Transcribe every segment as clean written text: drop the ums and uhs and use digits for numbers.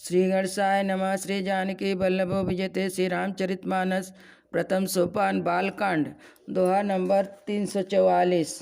श्री गणेशाय नमः। श्री जानकी वल्लभो विजयते। श्री रामचरितमानस प्रथम सोपान बालकांड दोहा नंबर 344।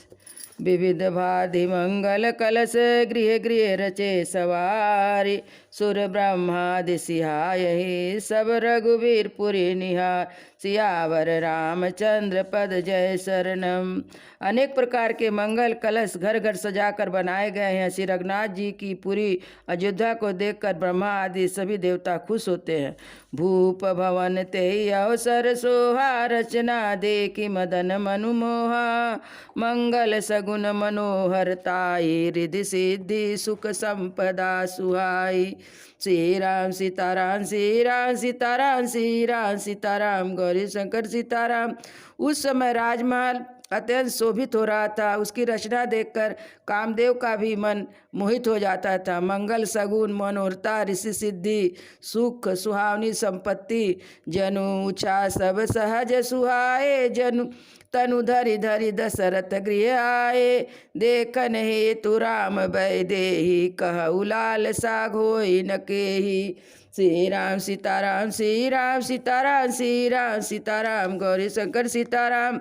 विविध भाधि मंगल कलश गृह गृह रचे सवारी। सुर ब्रह्मादि सिहायहि सब रघुवीर पुरी निहार। सियावर रामचंद्र पद जय शरणम। अनेक प्रकार के मंगल कलश घर घर सजाकर बनाए गए हैं। श्री रघुनाथ जी की पूरी अयोध्या को देखकर ब्रह्मा आदि सभी देवता खुश होते हैं। भूप भवन ते अवसर सोहा रचना देखी मदन मनु मोहा। मंगल सगुन मनोहरताई रिधि सिद्धि सुख संपदा सुहाई। श्री राम सीताराम श्री राम सीताराम श्री राम सीताराम गौरी शंकर सीताराम। उस समय राजमहल अत्यंत शोभित हो रहा था। उसकी रचना देखकर कामदेव का भी मन मोहित हो जाता था। मंगल सगुन मनोहरता ऋषि सिद्धि सुख सुहावनी संपत्ति जनु ऊँचा सब सहज सुहाए। जनु तनु धरि धरि दशरथ गृह आए। देखन हेतु राम वैदेही कहु लाल सा घोई न केही। श्री राम सीताराम श्री राम सीताराम श्री राम सीताराम गौरी शंकर सीताराम।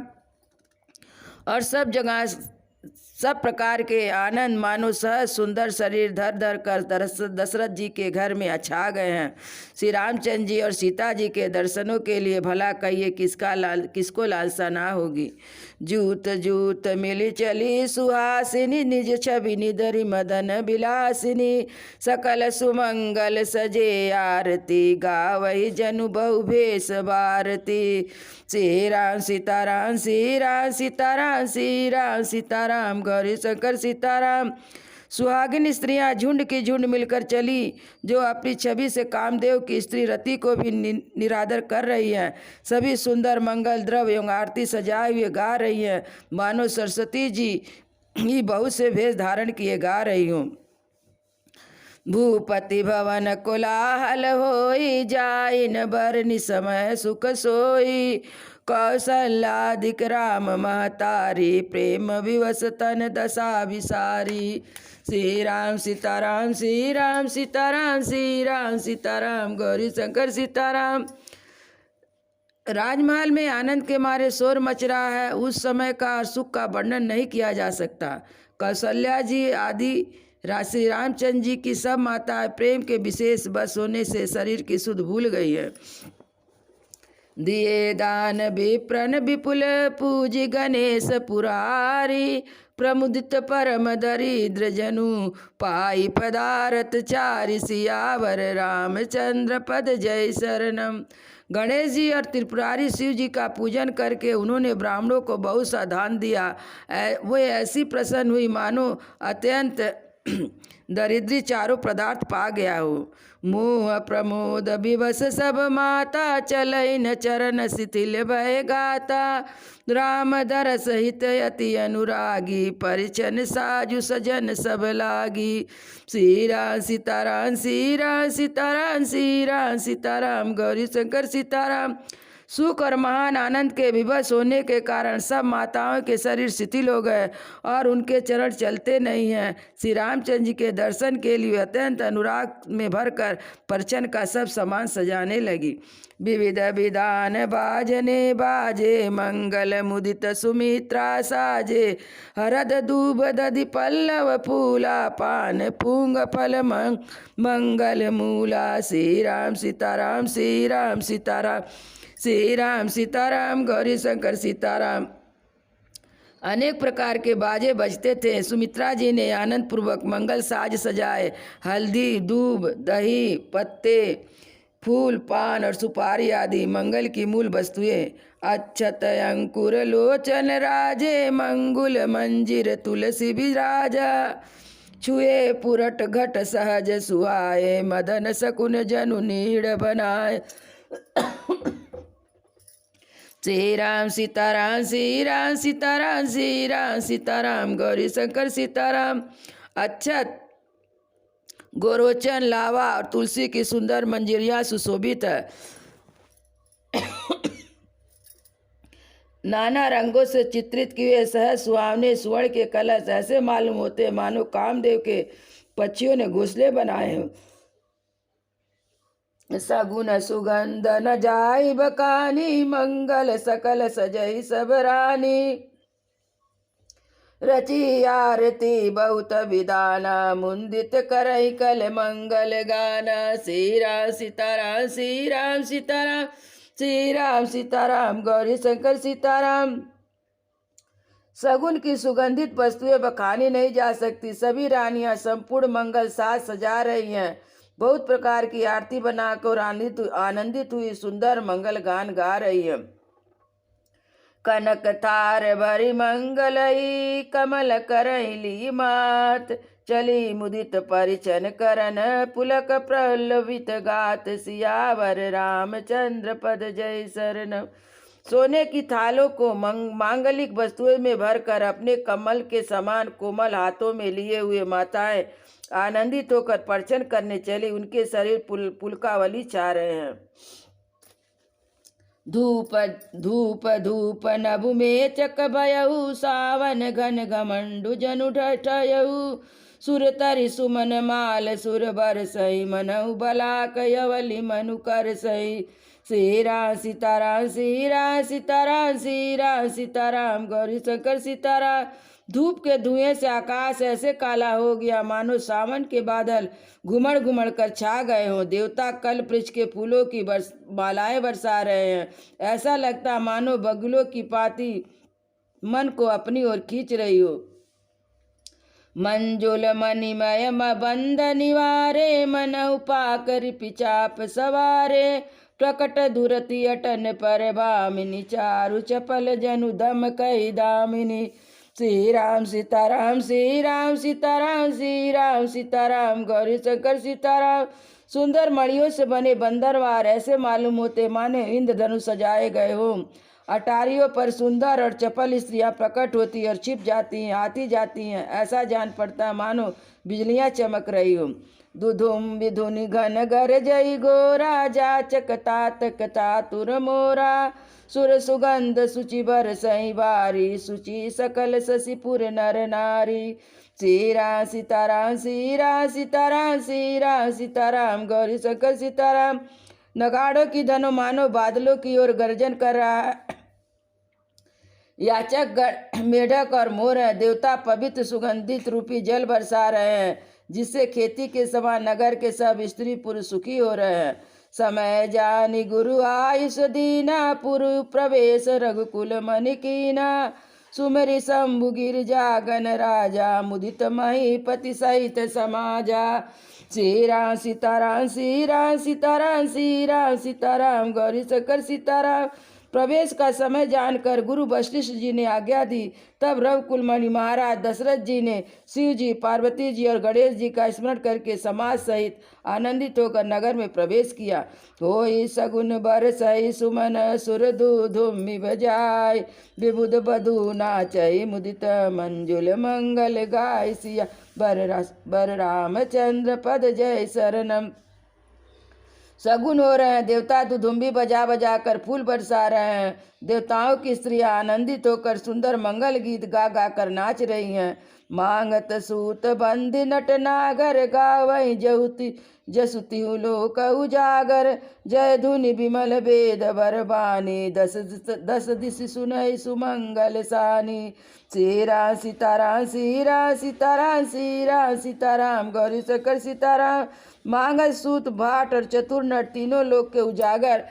और सब जगह सब प्रकार के आनंद मानो सहज सुंदर शरीर धर धर कर दशरथ जी के घर में छा गए हैं। श्री रामचंद्र जी और सीता जी के दर्शनों के लिए भला कहिए किसको लालसा ना होगी। जूत जूत मिली चली सुहासिनी निज छवि निधरि मदन बिलासिनी। सकल सुमंगल सजे आरती गावही जनु बहु भेष भारती। श्री राम सीताराम श्री राम सीताराम श्री राम सीताराम गौरी शंकर सीताराम। सुहागिन स्त्रियां झुंड की झुंड मिलकर चली, जो अपनी छवि से कामदेव की स्त्री रति को भी निरादर कर रही हैं। सभी सुंदर मंगल द्रव्य एवं आरती सजाए हुए गा रही हैं, मानो सरस्वती जी ही बहुत से भेष धारण किए गा रही हूँ। भूपति भवन कोलाहल होई जाइन बरनि समय सुख सोई। कौशल्याधिक राम महतारी प्रेम विवश तन दशा विसारी। श्री राम सीताराम श्री राम सीताराम श्री राम सीताराम गौरी शंकर सीताराम। राजमहल में आनंद के मारे शोर मच रहा है। उस समय का सुख का वर्णन नहीं किया जा सकता। कौशल्या जी आदि श्री रामचंद्र जी की सब माताएं प्रेम के विशेष बस होने से शरीर की सुध भूल गई है। दिए दान विप्रन विपुल पूजी गणेश पुरारी। प्रमुदित परम दरिद्र जनु पाई पदारथ चारि। सियावर रामचंद्र पद जय शरणम। गणेश जी और त्रिपुरारी शिव जी का पूजन करके उन्होंने ब्राह्मणों को बहुत सा दान दिया। वो ऐसी प्रसन्न हुई मानो अत्यंत दरिद्री चारों पदार्थ पा गया हो। मोह प्रमोद विवश सब माता चलई न चरण शिथिल भय गाता। राम दर सहित अति अनुरागी परिचन साजु सजन सब लागी। श्री राम सीताराम श्री राम सीताराम श्री राम सीताराम गौरी शंकर सीताराम। सुख और महान आनंद के विवश होने के कारण सब माताओं के शरीर शिथिल हो गए और उनके चरण चलते नहीं हैं। श्री रामचंद्र जी के दर्शन के लिए अत्यंत अनुराग में भरकर परचन का सब सामान सजाने लगी। विविध विधान बाजने बाजे मंगल मुदित सुमित्रा साजे। हरद दूब दधि पल्लव फूला पान पूंग फल मंगल मूला। श्री राम सीताराम श्री राम सीताराम श्री राम सीताराम गौरी शंकर सीताराम। अनेक प्रकार के बाजे बजते थे। सुमित्रा जी ने आनंद पूर्वक मंगल साज सजाए। हल्दी दूब दही पत्ते फूल पान और सुपारी आदि मंगल की मूल वस्तुएं। अक्षत अंकुर लोचन राजे मंगुल मंजिर तुलसी विराजा। छुए पुरट घट सहज सुहाए मदन सकुन जनु नीड़ बनाए। श्री राम सीताराम श्री राम सीताराम श्री राम सीताराम गौरी शंकर सीताराम। अक्षत गोरोचन लावा और तुलसी की सुंदर मंजिरियां सुशोभित है। नाना रंगों से चित्रित किए सहज सुहावने स्वर्ण के कलश ऐसे मालूम होते मानो कामदेव के पक्षियों ने घोंसले बनाए हों। सगुन सुगंध न जाई बकानी, मंगल सकल सजई सब रानी। रची आरती बहुत विदाना, मुंदित करई कल मंगल गाना। श्री राम सीताराम, श्री राम सीताराम, श्री राम सीताराम, गौरी शंकर सीताराम। सगुन की सुगंधित वस्तुएं बखानी नहीं जा सकती। सभी रानियां संपूर्ण मंगल साज सजा रही हैं। बहुत प्रकार की आरती बनाकर आनंदित हुई सुंदर मंगल गान गा रही है। कनक थार भरी मंगलई, कमल करैली मात। चली मुदित परिचन करन, पुलक प्रलवित गात। सियावर रामचंद्र पद जय शरण। सोने की थालों को मांगलिक वस्तुओं में भरकर अपने कमल के समान कोमल हाथों में लिए हुए माताएं आनंदित होकर पर्चन करने चली। उनके शरीर पुलकावली छा रहे हैं। धूप धूप धूप नभु में चक भयऊ, सावन घन घमंडु जनु ढयऊ। सुर तरि सुमन माल सुर बर सही, मनऊ बला कयवली मनु कर सही। श्री राम सीताराम, श्री राम सीताराम, श्री राम सीताराम, गौरी शंकर सीताराम। धूप के धुएं से आकाश ऐसे काला हो गया मानो सावन के बादल घुमड़ घुमड़ कर छा गए हों। देवता कल वृक्ष के फूलों की मालाएं बरसा रहे हैं। ऐसा लगता मानो बगुलों की पाती मन को अपनी ओर खींच रही हो। मंजुल मणिमय बंद निवारे, मनऊ पाकर पिचाप सवारे। प्रकट धुरती अटन पर भामिनी, चारु चपल जनु दम कई दामिनी। श्री राम सीताराम, श्री राम सीताराम, श्री राम सीताराम, गौरी शंकर सीताराम। सुंदर मणियों से बने बंदरवार ऐसे मालूम होते माने इंद्रधनुष सजाए गए हों। अटारियों पर सुंदर और चपल स्त्रियां प्रकट होती और छिप जाती हैं, आती जाती हैं। ऐसा जान पड़ता मानो बिजलियां चमक रही हो। दुधुम विधुनि घन गर जई गोरा, जाचक तातक चातुर मोरा। सुर सुगंध सुचि बर सही बारी, सुचि सकल शशिपुर नर नारी। श्री राम सीताराम, श्री राम सीताराम, श्री राम सीताराम, गौरी शंकर सीताराम। नगाड़ों की धनो मानो बादलों की ओर गर्जन कर रहा है। याचक मेढक और मोर है। देवता पवित्र सुगंधित रूपी जल बरसा रहे हैं, जिससे खेती के समान नगर के सब स्त्री पुरुष सुखी हो रहे हैं। समय जानी गुरु आयुष दीना, पुरु प्रवेश रघुकुल मनि कीना। सुमरि शंभु गिरिजा गण राजा, मुदित महीपति सहित समाजा। श्री राम सीताराम, श्री राम सीताराम, श्री राम सीताराम, गौरी शंकर सीताराम। प्रवेश का समय जानकर गुरु वशिष्ठ जी ने आज्ञा दी। तब रघुकुल मणि महाराज दशरथ जी ने शिव जी, पार्वती जी और गणेश जी का स्मरण करके समाज सहित आनंदित होकर नगर में प्रवेश किया। होई सगुन बरसई सुमन, सुर धूम बजाय। विबुध बधु नाचई, मुदित मंजुल मंगल गाय। सिया बर रामचंद्र पद जय शरणम। सगुन हो रहे हैं। देवता दुधुम्बी बजा बजा कर फूल बरसा रहे हैं। देवताओं की स्त्रियां आनंदित होकर सुंदर मंगल गीत गा गा कर नाच रही हैं। मांगत सूत बंदी नट नागर, गावई जहुति जसुति लोक उजागर। जय धुनि विमल वेद बरबानी, दस दिश सुनई सुमंगल सानी। श्री राम सीताराम, श्री राम सीताराम, श्री राम सीताराम, गौरी शंकर सीताराम। मांगल सूत भाट और चतुर नट तीनों लोक के उजागर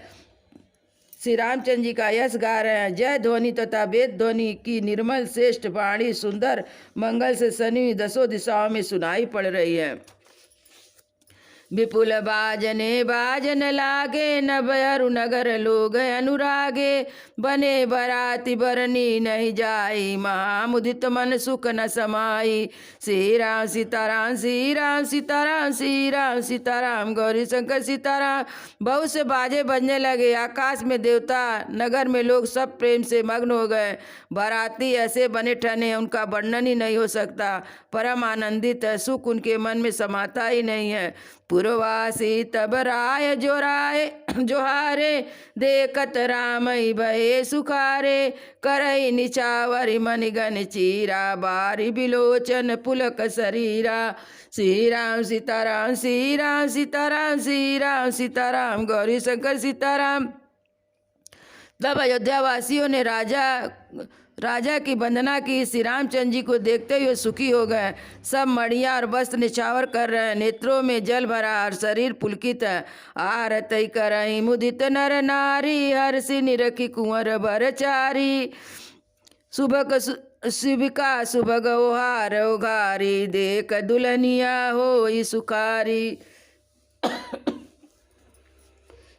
श्री रामचंद्र जी का यश गा रहे हैं। जय ध्वनि तथा वेद ध्वनि की निर्मल श्रेष्ठ वाणी सुंदर मंगल से सनी दसों दिशाओं में सुनाई पड़ रही है। विपुल बाजने बाजन लागे, नभ अरु नगर लोग अनुरागे। बने बराती बरनी नहीं जाई, महामुदित मन सुख न समाई। श्री राम सीताराम, श्री राम सीताराम, श्री राम सीताराम, गौरी शंकर सीताराम। बहुत से बाजे बजने लगे। आकाश में देवता, नगर में लोग सब प्रेम से मग्न हो गए। बाराती ऐसे बने ठने उनका वर्णन ही नहीं हो सकता। परम आनंदित है, सुख उनके मन में समाता ही नहीं है। पुरवासी तब राय जोहारे, देखत रामई भये सुखारे, करई निचावरी मणिगन चीरा, बारी बिलोचन पुलक शरीरा। श्री राम सीताराम, श्री राम सीताराम, श्री राम सीताराम, गौरी शंकर सीताराम। तब अयोध्या वासियों ने राजा की वंदना की। श्री रामचंद्र जी को देखते हुए सुखी हो गए। सब मड़िया और वस्त्र निछावर कर रहे हैं, नेत्रों में जल भरा और शरीर पुलकित है। आरती करई मुदित नर नारी, हर्षि निरखी कुंवर भरचारी। शिविका सुभग ओहार ओघारी, देख दुल्हनिया होई सुखारी।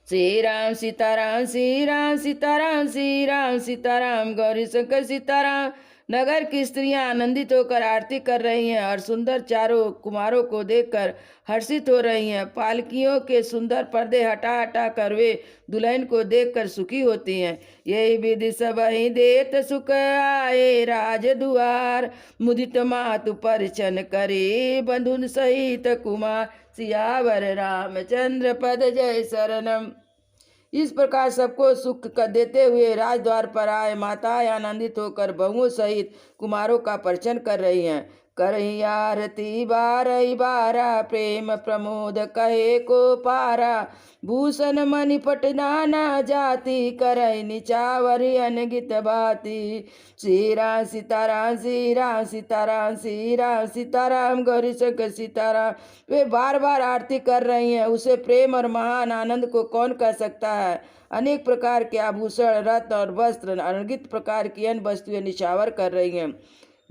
श्री राम सीताराम, श्री राम सीताराम, श्री राम सीताराम, गौरी शंकर सीताराम। नगर की स्त्रियां आनंदित होकर आरती कर रही हैं और सुंदर चारों कुमारों को देखकर हर्षित हो रही हैं। पालकियों के सुंदर पर्दे हटा हटा कर वे दुल्हन को देखकर सुखी होती हैं। यही विधि सबहि देत सुख आए राज दुआर, मुदित मातु परिछन करे बंधुन सहित कुमार। सियावर रामचंद्र पद जय शरणम। इस प्रकार सबको सुख देते हुए राजद्वार पर आए माताएं आनंदित होकर बहुओं सहित कुमारों का परिचय कर रही हैं। करही आरती बारही बारा, प्रेम प्रमोद कहे को पारा। भूषण मणि पट नाना जाति, करही निचावरी अनगित भांति। श्री राम सीताराम, श्री राम सीताराम, श्री राम सीताराम, गौरी शंकर सीताराम। वे बार बार आरती कर रही हैं। उसे प्रेम और महान आनंद को कौन कह सकता है। अनेक प्रकार के आभूषण, रत्न और वस्त्र, अनगित प्रकार की अन्य वस्तुएं निछावर कर रही हैं।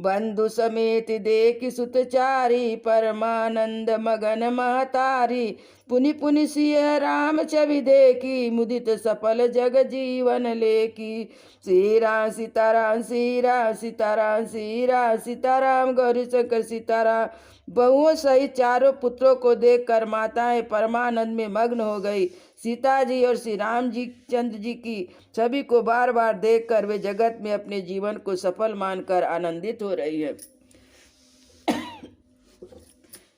बंधु समेत देखि सुतचारी, परमानंद मगन महतारी। पुनि पुनि सिय राम छवि देखी, मुदित सफल जग जीवन लेकी। श्री राम सीताराम, श्री राम सीताराम, श्री राम सीताराम, गौरी शंकर सीताराम। बहुओं सहित चारों पुत्रों को देखकर माताएं परमानंद में मग्न हो गई। सीता जी और श्री राम जी चंद्र जी की छवि को बार बार देखकर वे जगत में अपने जीवन को सफल मानकर आनंदित हो रही है।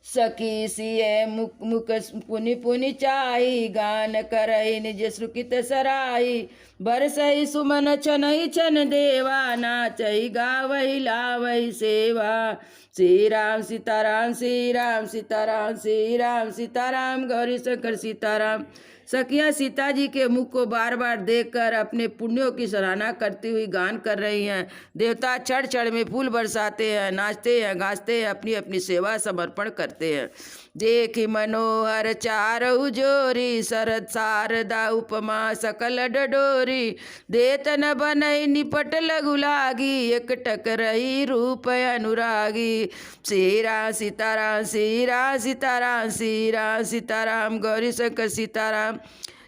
सखी सिय मुख पुनि पुनि चाही, गान करई निज श्रुकित सराही। बरसई सुमन छनई छन देवा, नाचई गावई लावई सेवा। श्री राम सीताराम, श्री राम सीताराम, श्री राम सीताराम, गौरी शंकर सीताराम। सखियां सीता जी के मुख को बार बार देखकर अपने पुण्यों की सराहना करती हुई गान कर रही हैं। देवता चढ़ चढ़ में फूल बरसाते हैं, नाचते हैं, गाजते हैं, अपनी अपनी सेवा समर्पण करते हैं। देखी मनोहर चारऊ जोरी, शरद शारदा उपमा सकल डडोरी। देत न बनई निपट लघु लागी, एकटक रही रूप अनुरागी। श्री राम सीताराम, श्री राम सीताराम, श्री राम सीताराम, गौरी शंकर सीताराम।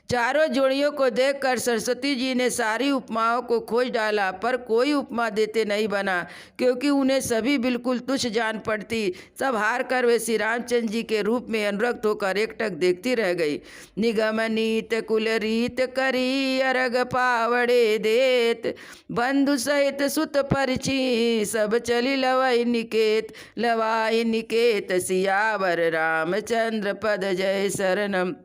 चारों जोड़ियों को देखकर सरस्वती जी ने सारी उपमाओं को खोज डाला, पर कोई उपमा देते नहीं बना, क्योंकि उन्हें सभी बिल्कुल तुच्छ जान पड़ती। सब हार कर वे श्री रामचंद्र जी के रूप में अनुरक्त होकर एकटक देखती रह गई। निगम नीत कुल रीत करी, अरग पावड़े देत। बंधु सहित सुत परिची, सब चली लवाई निकेत। सियावर रामचंद्र पद जय शरणम।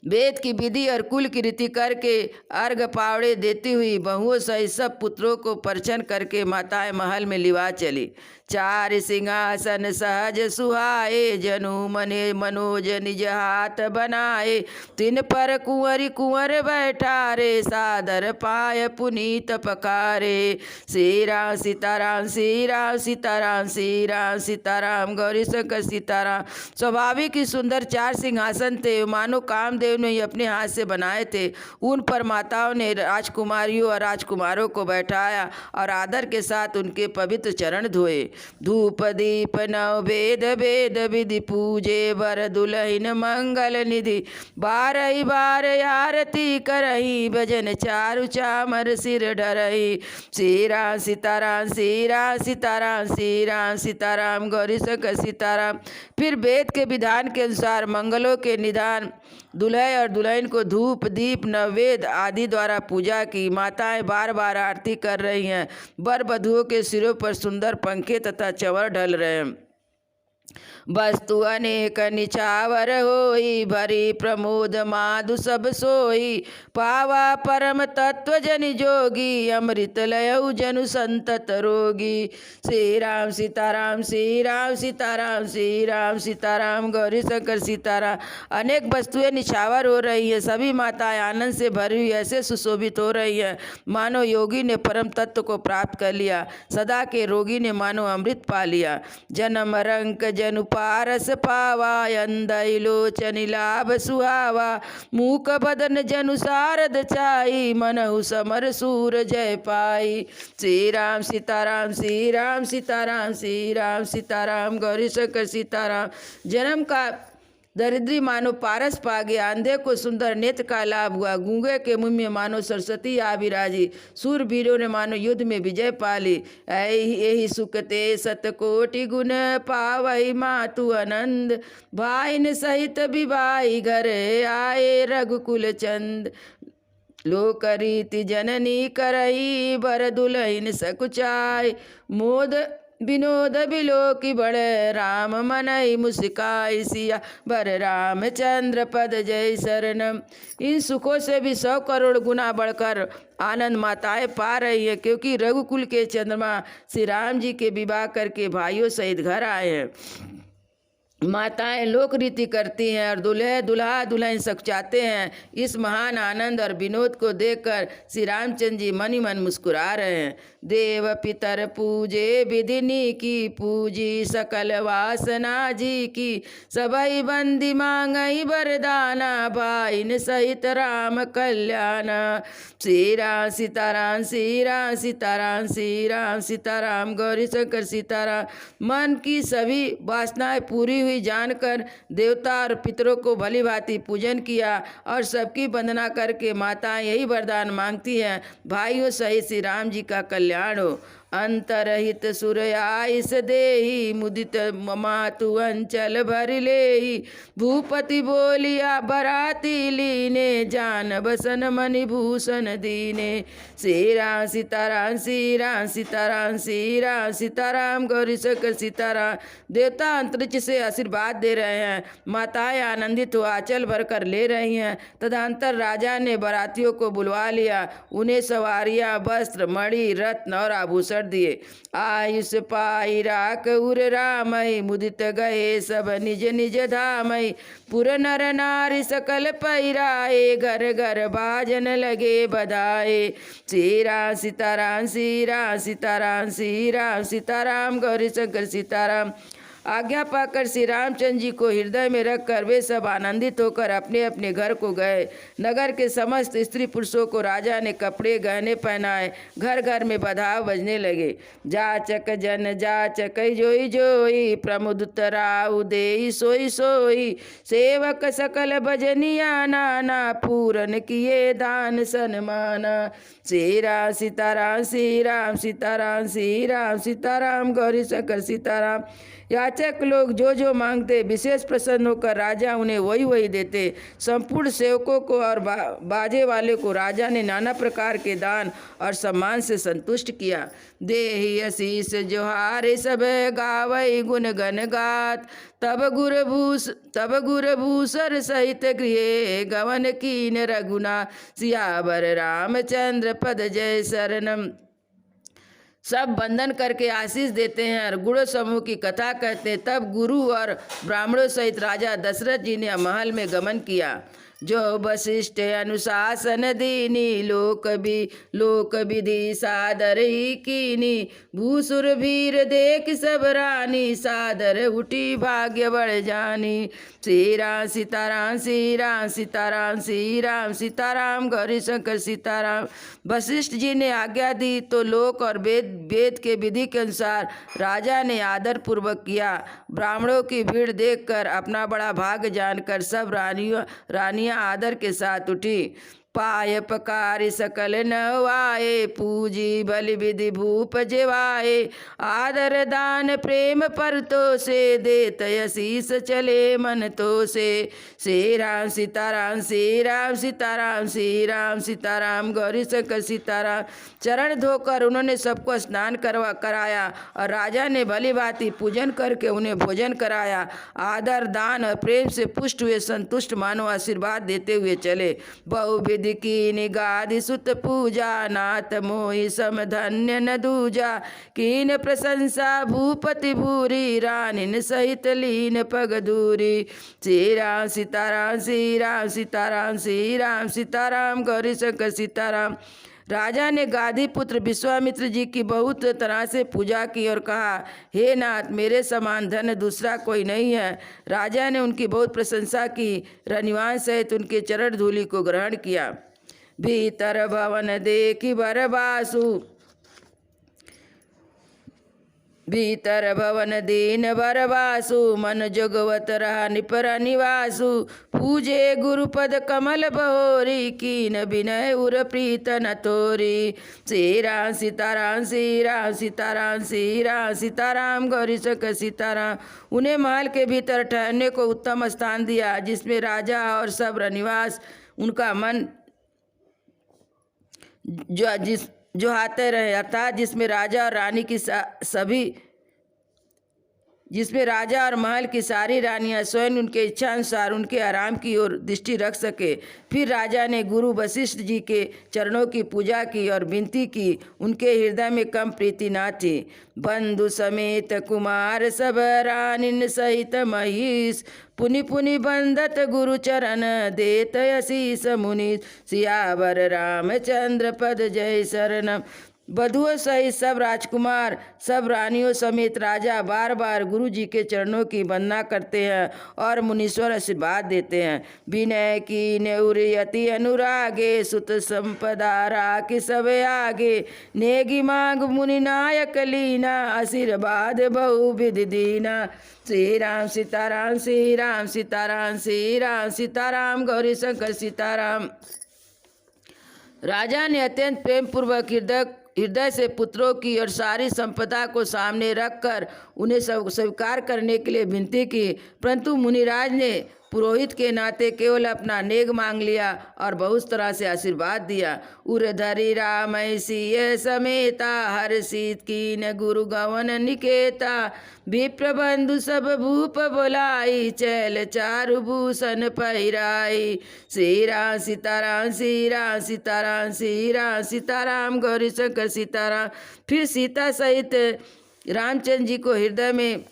वेद की विधि और कुल की रीति करके अर्घ पावड़े देती हुई बहुओं सहित सब पुत्रों को परिछन करके माताएं महल में लिवा चली। चार सिंहासन सहज सुहाए, जनु मने मनोज निज हाथ बनाए। तिन पर कुंवरी कुंवर बैठारे, सादर पाय पुनीत पकारे। श्री राम सीताराम, श्री राम सीताराम, श्री राम सीताराम, गौरी शंकर सीताराम। स्वाभाविक ही सुंदर चार सिंहासन थे, मानो कामदेव ने अपने हाथ से बनाए थे। उन पर माताओं ने राजकुमारियों और राजकुमारों को बैठाया और आदर के साथ उनके पवित्र चरण धोए। धूप दीप नववेद वेद विधि पूजे, वर दुल्हन मंगल निधि। बारही बार आरती करही, भजन चारु चामर सिर डरही। श्री राम सीताराम, श्री राम सीताराम, श्री राम सीताराम, गौरी शंकर सीताराम। फिर वेद के विधान के अनुसार मंगलों के निदान दुल्हे और दुल्हन को धूप दीप नववेद आदि द्वारा पूजा की। माताएं बार बार आरती कर रही हैं। वर वधुओं के सिरों पर सुंदर पंखे तथा चंवर ढल रहे हैं। वस्तु अनेक निछावर होई, भरी प्रमोद माधु सब सोई। पावा परम तत्व जनि जोगी, अमृत लयऊ जनु संतत रोगी। श्री राम सीताराम, श्री राम सीताराम, श्री राम सीताराम, गौरी शंकर सीताराम। अनेक वस्तुएं निछावर हो रही है, सभी माताएं आनंद से भरी हुई ऐसे सुशोभित हो रही है मानो योगी ने परम तत्व को प्राप्त कर लिया, सदा के रोगी ने मानो अमृत पा लिया। जन्म रंक जनु पारस पावा, अंधई लोचन लाभ सुहावा। मूक बदन जनु सारद चाई, मनहु समर सूर जय पाई। श्री राम सीताराम, श्री राम सीताराम, श्री राम सीताराम, गौरी शंकर सीताराम। जन्म का दरिद्री मानो पारस पा गया, अंधे को सुंदर नेत्र का लाभ हुआ, गूंगे के मुंह में मानो सरस्वती आ विराजी। सूरवीरों ने मानो युद्ध में विजय पा ली। यही सुखते सतकोटि गुण पावई मातु आनंद, भाईन सहित विवाही घर आए रघुकुल चंद। लोक रीति जननी करई, बर दुलहिन सकुचाय। मोद विनोद बिलो की बड़, राम मनई मुस्काई सिया बर रामचंद्र पद जय शरणम। इन सुखों से भी 100 करोड़ गुना बढ़कर आनंद माताएं पा रही है, क्योंकि रघुकुल के चंद्रमा श्री राम जी के विवाह करके भाइयों सहित घर आए हैं। माताएं लोक रीति करती हैं और दूल्हे दुल्हा दुल्हन सकुचाते हैं। इस महान आनंद और विनोद को देखकर श्री रामचंद्र जी मन ही मन मुस्कुरा रहे हैं। देव पितर पूजे विधिनी की, पूजी सकल वासना जी की। सबई बंदी मांगई वरदाना, भाईन सहित राम कल्याणा। श्री राम सीताराम, श्री राम सीताराम, श्री राम सीताराम, गौरी शंकर सीताराम। मन की सभी वासनाएं पूरी हुई जानकर देवता और पितरों को भली भांति पूजन किया और सबकी वंदना करके माताएं यही वरदान मांगती हैं, भाइयों सहित श्री राम जी का कल्याण हो। अंतरहित सुर आइस देही, मुदित मातु अंचल भर लेही। भूपति बोलिया बराती लीने, जान बसन मणि भूषण दीने। श्री राम सीताराम, श्री राम सीताराम, श्री राम सीताराम, गौरी शंकर सीताराम। देवता अंतरिक्ष से आशीर्वाद दे रहे हैं, माताएं आनंदित हो आंचल भर कर ले रही हैं। तदंतर राजा ने बारातियों को बुलवा लिया, उन्हें सवारियां, वस्त्र, मणि, रत्न और आभूषण दिए। आयुष पाई राख उर रामई, मुदित गए सब निज निज धामई। पुर नर नारी सकल पैराए, घर घर बाजन लगे बधाए। श्री राम सीताराम, श्री राम सीताराम, श्री राम सीताराम, गौरी शंकर सीताराम। आज्ञा पाकर श्री रामचंद्र जी को हृदय में रखकर वे सब आनंदित होकर अपने अपने घर को गए। नगर के समस्त स्त्री पुरुषों को राजा ने कपड़े गहने पहनाए, घर घर में बधाव बजने लगे। जाचक जन जाचक जोई जोई, प्रमुदित राउ देई सोई सोई। सेवक सकल भजनिया नाना, पूरन किए दान सन्माना। श्री राम सीताराम, श्री राम सीताराम, श्री राम सीताराम, गौरी शंकर सीताराम। याचक लोग जो जो मांगते विशेष प्रसन्न होकर राजा उन्हें वही वही देते। संपूर्ण सेवकों को और बाजे वाले को राजा ने नाना प्रकार के दान और सम्मान से संतुष्ट किया। देहि आशीष जोहारे सब गावई गुण गण गात, तब गुर भूसर सहित गृहे गवन कीन रघुना। सियावर रामचंद्र पद जय शरणम। सब वंदन करके आशीष देते हैं और गुण समूह की कथा कहते हैं। तब गुरु और ब्राह्मणों सहित राजा दशरथ जी ने महल में गमन किया। जो वशिष्ठ अनुशासन दीनी, लोक विधि सादर ही कीनी। भूसुर वीर देख सब रानी, सादर उठी भाग्य बढ़ जानी। श्री राम सीताराम, श्री राम सीताराम, श्री राम सीताराम, गौरी शंकर सीताराम। वशिष्ठ जी ने आज्ञा दी तो लोक और वेद के विधि के अनुसार राजा ने आदर पूर्वक किया। ब्राह्मणों की भीड़ देखकर अपना बड़ा भाग्य जानकर सब रानियां आदर के साथ उठी। पाय पकारी सकल नवाए, पूजी बलि विधि भूप जेवाए। आदर दान प्रेम पर तो से, देत असीस चले मन तो से। श्री राम सीताराम, श्री राम सीताराम, श्री राम सीताराम, गौरी शंकर सीताराम। चरण धोकर उन्होंने सबको स्नान कराया और राजा ने भली भांति पूजन करके उन्हें भोजन कराया। आदर दान और प्रेम से पुष्ट हुए संतुष्ट मानव आशीर्वाद देते हुए चले। बहुविधि की निगाधि सुत पूजा, नाथ मोहि सम धन्य न दूजा। कीन प्रशंसा भूपति भूरी, रानिन सहित लीन पग दूरी। श्री राम सीताराम, श्री राम सीताराम, श्री राम सीताराम, गौरी शंकर सीताराम। राजा ने गाधी पुत्र विश्वामित्र जी की बहुत तरह से पूजा की और कहा, हे नाथ, मेरे समान धन दूसरा कोई नहीं है। राजा ने उनकी बहुत प्रशंसा की, रनिवास सहित उनके चरण धूलि को ग्रहण किया। भीतर भवन देखी बरबासु, भीतर भवन दीन बरबासु। मन जोगवत रहा निपर निवासु, पूजे गुरुपद कमल बहोरी। कीन विनय उर प्रीत न तोरी। श्री राम सीताराम, श्री राम सीताराम, श्री राम सीताराम, गौरी शंकर सीताराम। उन्हें महल के भीतर ठहरने को उत्तम स्थान दिया, जिसमें राजा और सब रनिवास उनका मन जो आते रहे, अर्थात जिसमें राजा और रानी की जिसमें राजा और महल की सारी रानियां स्वयं उनके इच्छा अनुसार उनके आराम की ओर दृष्टि रख सके। फिर राजा ने गुरु वशिष्ठ जी के चरणों की पूजा की और विनती की। उनके हृदय में कम प्रीति न थी। बंधु समेत कुमार सब, रानिन सहित महिष। पुनि पुनि बंदत गुरु चरण, देत असीस मुनि। सियावर रामचंद्र पद जय शरणम। बधुओं सहित सब राजकुमार सब रानियों समेत राजा बार बार गुरु जी के चरणों की वंदना करते हैं और मुनीश्वर आशीर्वाद देते हैं। विनय की नेउरियति अनुरागे, सुत संपदा राखि सब आगे। नेगी मांग मुनि नायक लीना, आशीर्वाद बहुविधि दीना। श्री राम सीताराम, श्री राम सीताराम, श्री राम सीताराम, गौरी शंकर सीताराम। राजा ने अत्यंत प्रेम पूर्वक हृदय से पुत्रों की और सारी संपदा को सामने रखकर उन्हें स्वीकार करने के लिए विनती की, परंतु मुनिराज ने पुरोहित के नाते केवल अपना नेग मांग लिया और बहुत तरह से आशीर्वाद दिया। उरधरी राम सिय समेता, हर्षित कीन गुरु गवन निकेता। विप्र बंधु सब भूप बोलाई, चैल चारु भूषण पहिराई। श्री राम सीताराम, श्री राम सीताराम, श्री राम सीताराम, गौरी शंकर सीताराम। फिर सीता सहित रामचंद्र जी को हृदय में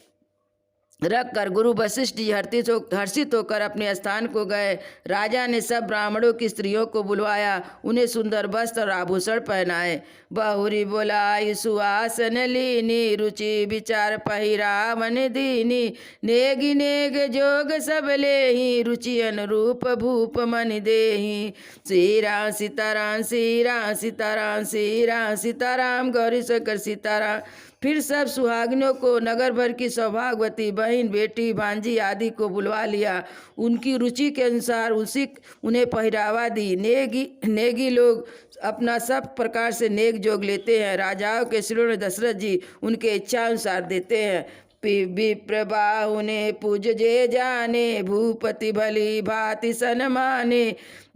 रखकर गुरु वशिष्ठ जी हर्षित होकर अपने स्थान को गए। राजा ने सब ब्राह्मणों की स्त्रियों को बुलवाया, उन्हें सुंदर वस्त्र और आभूषण पहनाए। बहुरी बोलाई सुहासन लीनी, रुचि विचार पहिरावन दीनी। नेगी नेग जोग सब लेही, रुचि अनुरूप भूप मन देही। श्री राम सीताराम, श्री राम सीताराम, श्री राम सीताराम, गौरी शंकर सीताराम। फिर सब सुहागिनों को, नगर भर की सौभाग्यवती बहन बेटी भांजी आदि को बुलवा लिया। उनकी रुचि के अनुसार उन्हें पहरावा दी। नेगी लोग अपना सब प्रकार से नेक जोग लेते हैं। राजाओं के श्रीमान दशरथ जी उनके इच्छा अनुसार देते हैं। विप्र बाहु ने पूज जे जाने, भूपति भली भांति सन्माने।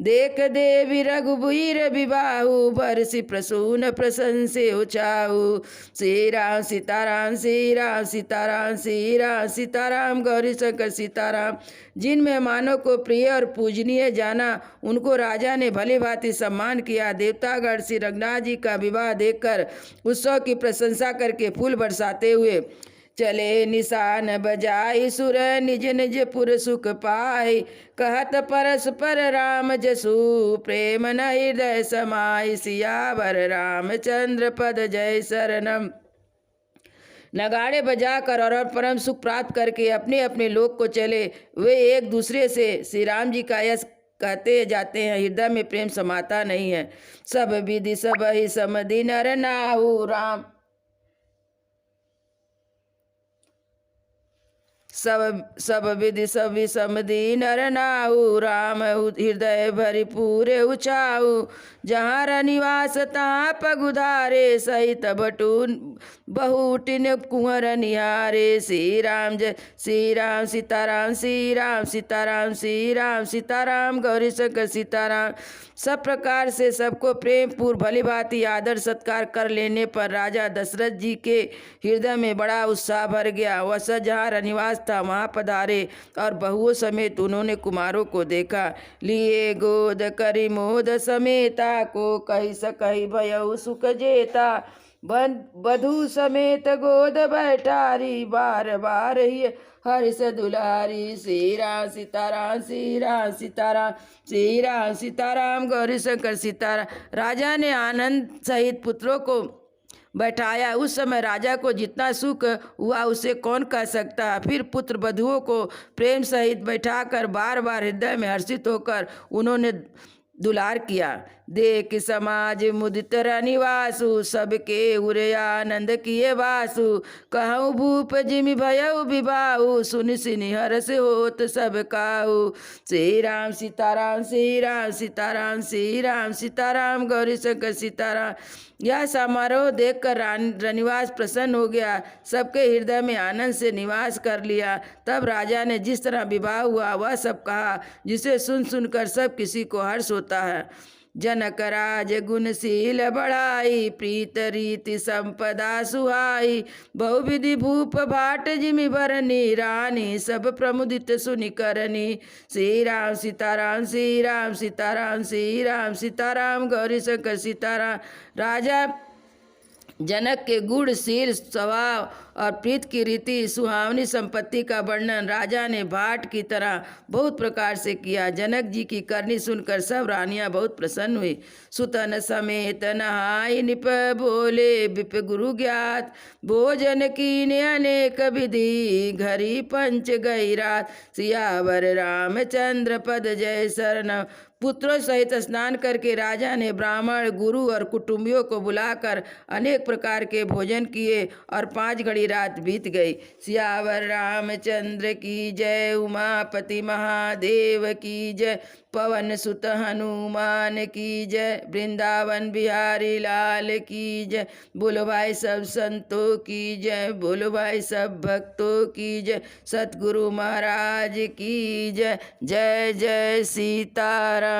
देख देवी रघुबीर विबाहु, बरसी प्रसून प्रशंसे उचाहु। श्री राम सीताराम, श्री राम सीताराम, श्री राम सीताराम, गौरी शंकर सीताराम। जिन मेहमानों को प्रिय और पूजनीय जाना, उनको राजा ने भली भांति सम्मान किया। देवतागण श्री रघुनाथ जी का विवाह देखकर उत्सव की प्रशंसा करके फूल बरसाते हुए चले। निशान बजाई सुर, निज निज पुर सुख पाई। कहत परस्पर राम जसु, प्रेम न हृदय समाई। सियावर रामचंद्र पद जय शरणम। नगाड़े बजाकर और परम सुख प्राप्त करके अपने अपने लोक को चले। वे एक दूसरे से श्री राम जी का यश कहते जाते हैं, हृदय में प्रेम समाता नहीं है। सब विधि सब ही समधि नर नाहु, राम सब विधि सब विषम दीन नर नाऊ, राम हृदय भरि पूरे उछाऊ। जहाँ रनिवास तहाँ पगुधारे, सहित बटू बहुटिन कुंवर निहारे। श्री राम जय श्री राम सीताराम, श्री राम सीताराम, श्री राम सीताराम, गौरी शंकर सीताराम। सब प्रकार से सबको प्रेम पूर्व भली भांति आदर सत्कार कर लेने पर राजा दशरथ जी के हृदय में बड़ा उत्साह भर गया। वह जहाँ रनिवास था वहाँ पधारे और बहुओं समेत उन्होंने कुमारों को देखा। लिए गोद करी मोद समेता, को कही सकही भयउ सुख जेता। बधू समेत गोद बैठारी, बार बार ही हर्ष दुलारी। श्री राम सीताराम, श्री राम सीताराम, श्री राम सीताराम, गौरी शंकर सीताराम। राजा ने आनंद सहित पुत्रों को बैठाया। उस समय राजा को जितना सुख हुआ उसे कौन कह सकता। फिर पुत्र बधुओं को प्रेम सहित बैठाकर बार बार हृदय में हर्षित होकर उन्होंने दुलार किया। देख समाज मुदित रनिवासु, सबके उरे आनंद किए वासु। कहूँ भूप जिमि भयउ विभाऊ, सुनि सिनि हर्ष होत सब काहू। श्री राम सीताराम, श्री राम सीताराम, श्री राम सीताराम, गौरी शंकर सीताराम। यह समारोह देखकर रनिवास प्रसन्न हो गया, सबके हृदय में आनंद से निवास कर लिया। तब राजा ने जिस तरह विवाह हुआ वह सब कहा, जिसे सुन सुनकर सब किसी को हर्ष होता है। जनक राज गुणशील बढ़ाई, प्रीत रीति संपदा सुहाई। बहुविधि भूप भाट जिमि बरनी, रानी सब प्रमुदित सुनि करनी। श्री राम सीताराम, श्री राम सीताराम, श्री राम सीताराम, गौरी शंकर सीताराम। राजा जनक के गुणशील स्वभाव और प्रीत की रीति सुहावनी संपत्ति का वर्णन राजा ने भाट की तरह बहुत प्रकार से किया। जनक जी की करनी सुनकर सब रानियां बहुत प्रसन्न हुई। सुतन समेत नहाई निप बोले, विप गुरु ज्ञात। भोजन कीने अनेक विधि, घरी पंच गई रात। सियावर रामचंद्र पद जय शरण। पुत्रों सहित स्नान करके राजा ने ब्राह्मण गुरु और कुटुंबियों को बुलाकर अनेक प्रकार के भोजन किए और 5 घड़ी रात बीत गई। सियावर रामचंद्र की जय, उमापति महादेव की जय, पवन सुत हनुमान की जय, वृंदावन बिहारी लाल की जय। बोलो भाई सब संतों की जय, बोलो भाई सब भक्तों की जय, सतगुरु महाराज की जय। जय जय सीताराम।